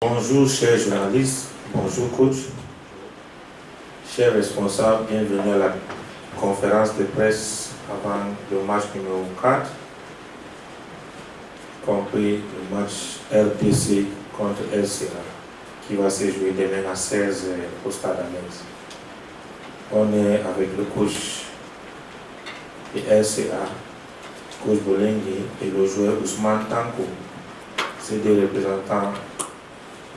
Bonjour chers journalistes, bonjour coach, chers responsables, bienvenue à la conférence de presse avant le match numéro 4, compris le match RDC contre LCA, qui va se jouer demain à 16 au Stade Alex. On est avec le coach de LCA, coach Bolengui, et le joueur Ousmane Tanko. Ces deux représentants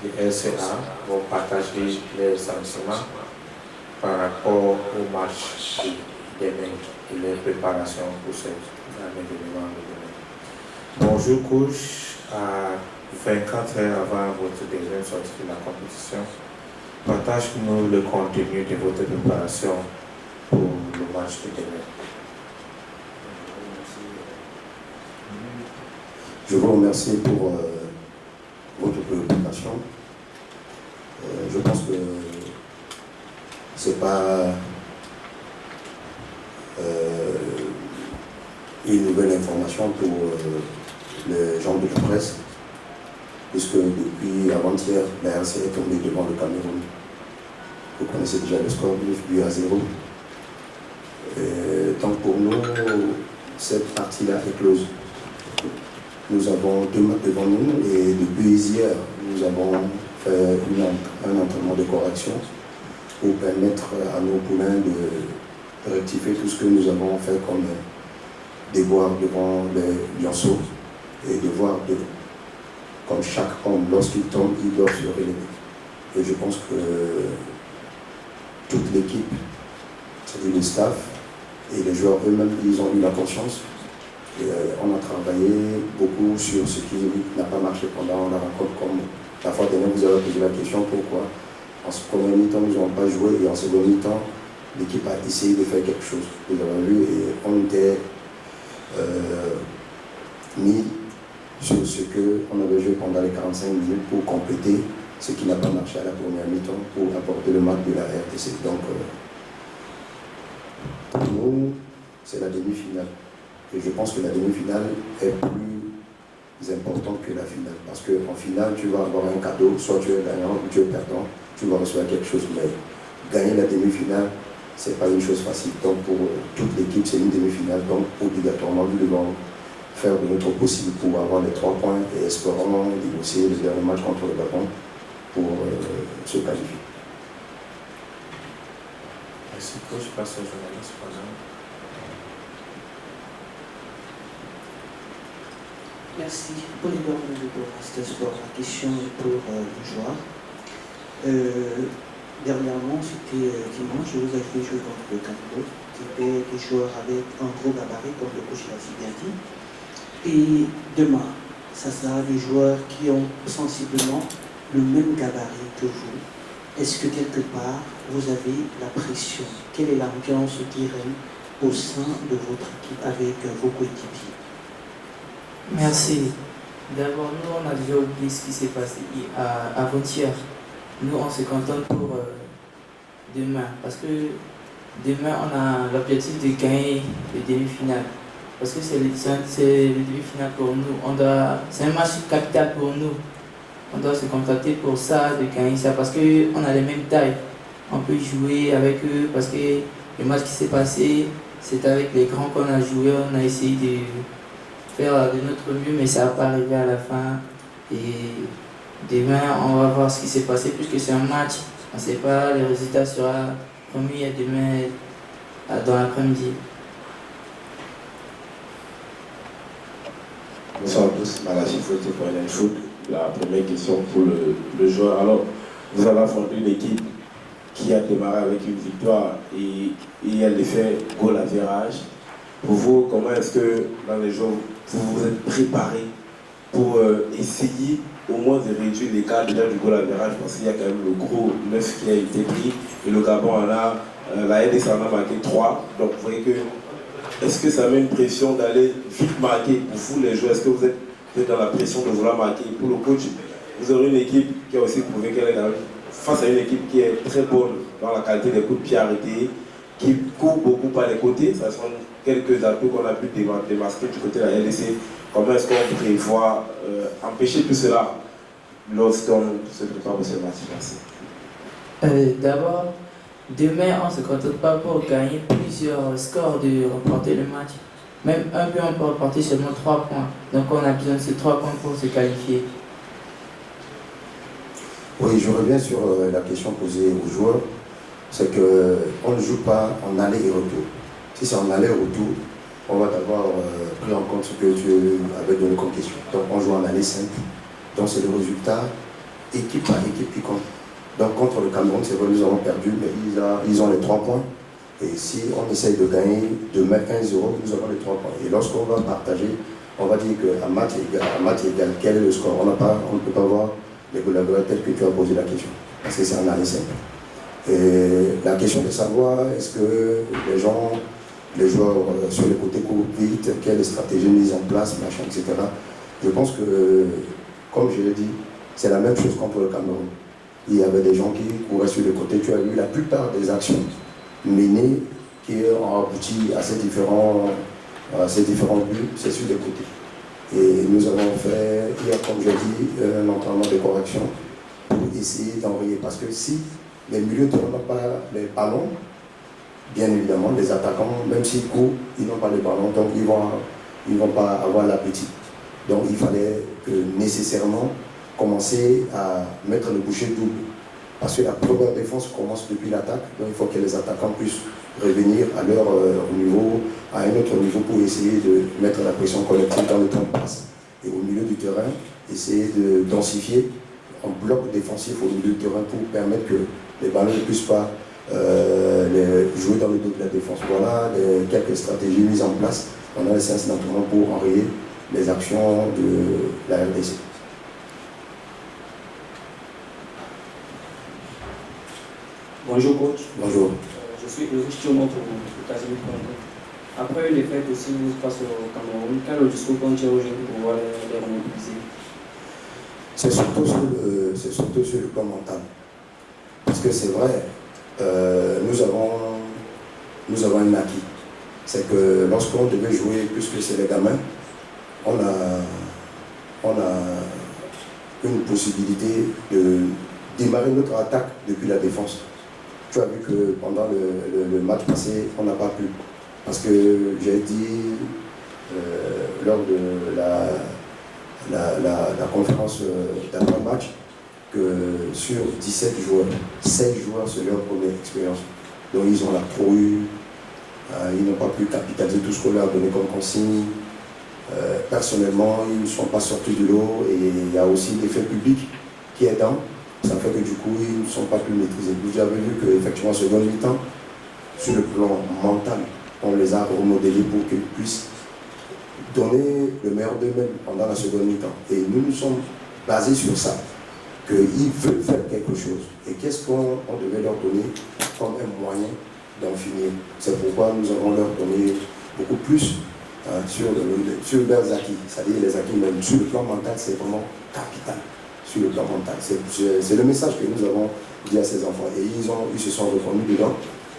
de LCA vont partager leurs sentiments par rapport au match de demain et les préparations pour cet événement de demain. Bonjour coach, à 24 heures avant votre deuxième sortie de la compétition, partage-nous le contenu de votre préparation pour le match de demain. Je vous remercie pour votre préoccupation. Je pense que ce n'est pas une nouvelle information pour les gens de la presse, puisque depuis avant-hier, la RC est tombée devant le Cameroun. Vous connaissez déjà le score 9-0. Donc pour nous, cette partie-là est close. Nous avons 2 matchs devant nous et depuis hier, nous avons fait un entraînement de correction pour permettre à nos poulains de rectifier tout ce que nous avons fait comme devoir devant les lionceaux et devoir comme chaque homme, lorsqu'il tombe, il doit se relever. Et je pense que toute l'équipe, c'est-à-dire le staff et les joueurs eux-mêmes, ils ont eu la conscience. Et on a travaillé beaucoup sur ce qui n'a pas marché pendant la rencontre. Comme la fois dernière, vous avez posé la question pourquoi en premier mi-temps nous n'avons pas joué et en second mi-temps l'équipe a essayé de faire quelque chose. Vous avez vu et on était mis sur ce qu'on avait joué pendant les 45 minutes pour compléter ce qui n'a pas marché à la première mi-temps pour apporter le match de la RTC. Donc pour nous, c'est la demi-finale. Et je pense que la demi-finale est plus importante que la finale. Parce qu'en finale, tu vas avoir un cadeau, soit tu es gagnant ou tu es perdant, tu vas recevoir quelque chose. Mais gagner la demi-finale, ce n'est pas une chose facile. Donc pour toute l'équipe, c'est une demi-finale. Donc obligatoirement, nous devons faire de notre possible pour avoir les 3 points et espérons négocier le dernier match contre le Gabon pour se qualifier. Merci coach, passe au journaliste pendant. Merci. Oliver de Rasta Sport. La question est pour le joueur. Dernièrement, c'était dimanche, vous avez joué contre le Cameroun, qui était des joueurs avec un gros gabarit, comme le coach l'a si bien dit. Et demain, ça sera des joueurs qui ont sensiblement le même gabarit que vous. Est-ce que quelque part, vous avez la pression? Quelle est l'ambiance qui règne au sein de votre équipe avec vos coéquipiers? Merci. D'abord, nous, on a déjà oublié ce qui s'est passé avant-hier. Nous, on se contente pour demain. Parce que demain, on a l'objectif de gagner les demi-finales. Parce que c'est les demi-finales pour nous. C'est un match capital pour nous. On doit se contenter pour ça, de gagner ça. Parce qu'on a les mêmes tailles. On peut jouer avec eux. Parce que le match qui s'est passé, c'est avec les grands qu'on a joué. On a essayé de faire de notre mieux, mais ça n'a pas arrivé à la fin. Et demain, on va voir ce qui s'est passé, puisque c'est un match. On ne sait pas, le résultat sera promis demain dans l'après-midi. Bonsoir à tous, Malachi Foot pour NN Foot. La première question pour le joueur. Alors, vous avez affronté une équipe qui a démarré avec une victoire et elle a fait goal à virage. Pour vous, comment est-ce que dans les jours, vous vous êtes préparé pour essayer au moins de réduire l'écart déjà du goal à virage, parce qu'il y a quand même le gros 9 qui a été pris et le Gabon en a, la RDC en a marqué 3. Donc vous voyez que, est-ce que ça met une pression d'aller vite marquer pour vous les joueurs? Est-ce que vous êtes dans la pression de vouloir marquer? Pour le coach, vous aurez une équipe qui a aussi prouvé qu'elle est face à une équipe qui est très bonne dans la qualité des coups de pied arrêtés, qui court beaucoup par les côtés. Ça sont quelques atouts qu'on a pu démasquer du côté de la LDC. Comment est-ce qu'on prévoit empêcher tout cela lorsqu'on se prépare pour ce match-là? D'abord, demain, on ne se contente pas pour gagner plusieurs scores de remporter le match. Même un but, on peut remporter seulement 3 points. Donc on a besoin de ces 3 points pour se qualifier. Oui, je reviens sur la question posée aux joueurs. C'est qu'on ne joue pas en aller et retour. Si c'est en aller et retour, on va d'abord pris en compte ce que tu avais donné comme question. Donc on joue en aller simple. Donc c'est le résultat équipe par équipe qui compte. Donc contre le Cameroun, c'est vrai, nous avons perdu, mais ils ont les 3 points. Et si on essaye de gagner demain 1-0, nous avons les 3 points. Et lorsqu'on va partager, on va dire qu'à match égal, quel est le score? On ne peut pas voir les collaborateurs tels que tu as posé la question. Parce que c'est un aller simple. Et la question de savoir est-ce que les joueurs sur les côtés courent vite, quelles stratégies mises en place, machin, etc. Je pense que, comme je l'ai dit, c'est la même chose contre le Cameroun. Il y avait des gens qui couraient sur le côté. Tu as vu la plupart des actions menées qui ont abouti à ces différents buts, c'est sur les côtés. Et nous avons fait, hier, comme j'ai dit, un entraînement de correction pour essayer d'enrayer. Parce que si les milieux de terrain n'ont pas les ballons, bien évidemment, les attaquants, même s'ils courent, ils n'ont pas les ballons, donc ils ne vont pas avoir l'appétit. Donc il fallait que nécessairement commencer à mettre le boucher double. Parce que la première défense commence depuis l'attaque, donc il faut que les attaquants puissent revenir à leur niveau, à un autre niveau pour essayer de mettre la pression collective dans le temps de passe. Et au milieu du terrain, essayer de densifier en bloc défensif au milieu du terrain pour permettre que les ballons ne puissent pas jouer dans le dos de la défense. Voilà quelques stratégies mises en place pendant les séances d'entraînement pour enrayer les actions de la RDC. Bonjour coach. Bonjour. Je suis Ulrich Thiomo pour États-Unis. Après une défaite aussi face au Cameroun, quel est le discours qu'on tient aux jeunes pour pouvoir les remobiliser? C'est surtout sur le plan mental. Parce que c'est vrai, nous avons un acquis. C'est que lorsqu'on devait jouer, puisque c'est les gamins, on a une possibilité de démarrer notre attaque depuis la défense. Tu as vu que pendant le match passé, on n'a pas pu. Parce que j'ai dit lors de la conférence d'après-match que sur 17 joueurs, 16 joueurs, c'est leur première expérience. Donc ils ont la trop eu, ils n'ont pas pu capitaliser tout ce qu'on leur a donné comme consigne. Personnellement, ils ne sont pas sortis du lot et il y a aussi l'effet public qui est dans. Ça fait que du coup, ils ne sont pas plus maîtrisés. Vous avez vu qu'effectivement, ce seconde mi-temps, sur le plan mental, on les a remodelés pour qu'ils puissent donner le meilleur d'eux-mêmes pendant la seconde mi-temps. Et nous nous sommes basés sur ça, qu'ils veulent faire quelque chose. Et qu'est-ce qu'on devait leur donner comme un moyen d'en finir? C'est pourquoi nous allons leur donner beaucoup plus sur leurs acquis, c'est-à-dire les acquis même. Sur le plan mental, c'est vraiment capital. Sur le plan mental. C'est le message que nous avons dit à ces enfants. Et ils se sont reconnus dedans.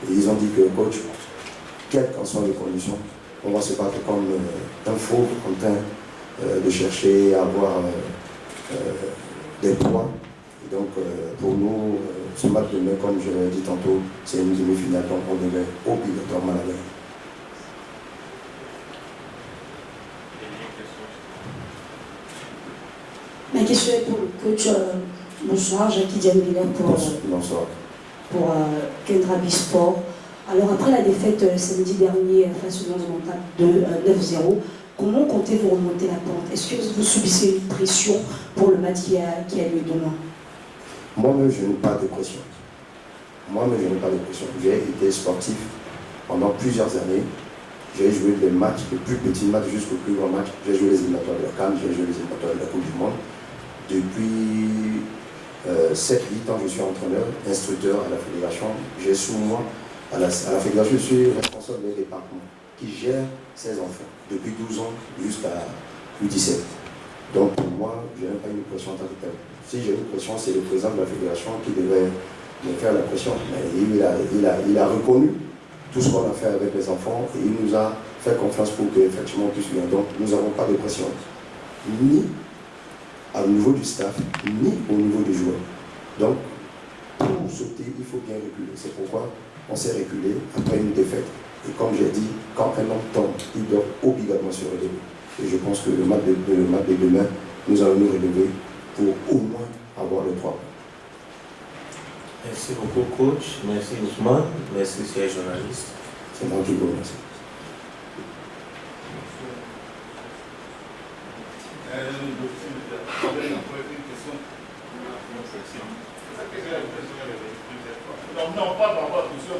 Et ils ont dit que coach, quelles qu'en soient les conditions, on va se battre comme un fauve en train de chercher à avoir des points. Et donc pour nous, ce match de demain, comme je l'ai dit tantôt, c'est une demi-finale, donc on devait obligatoirement la gagner. Ma question est pour le coach. Bonsoir, Jackie Diamila Bonsoir. Pour Kendra Bisport. Alors après la défaite samedi dernier face au Lens de 9-0, comment comptez-vous remonter la pente? Est-ce que vous subissez une pression pour le match qui a lieu demain? Moi-même, je n'ai pas de pression. J'ai été sportif pendant plusieurs années. J'ai joué des matchs, des plus petits matchs jusqu'au plus grand match. J'ai joué les éliminatoires de la CAN, j'ai joué les éliminatoires de la Coupe du Monde. Depuis 7-8 ans, je suis entraîneur, instructeur à la fédération. J'ai sous moi, à la fédération, je suis responsable des départements qui gèrent ces enfants depuis 12 ans jusqu'à plus 17. Donc pour moi, je n'ai pas une pression en tant que telle. Si j'ai une pression, c'est le président de la fédération qui devait me faire la pression. Mais il a reconnu tout ce qu'on a fait avec les enfants et il nous a fait confiance pour qu'effectivement on puisse venir. Donc nous n'avons pas de pression, ni au niveau du staff, ni au niveau des joueurs. Donc, pour sauter, il faut bien reculer. C'est pourquoi on s'est reculé après une défaite. Et comme j'ai dit, quand un homme tombe, il doit obligatoirement se relever. Et je pense que le match de demain, nous allons nous relever pour au moins avoir les 3 points. Merci beaucoup, coach. Merci, Ousmane. Merci, chers journalistes. C'est moi qui vous remercie. Non, pas par rapport à la question.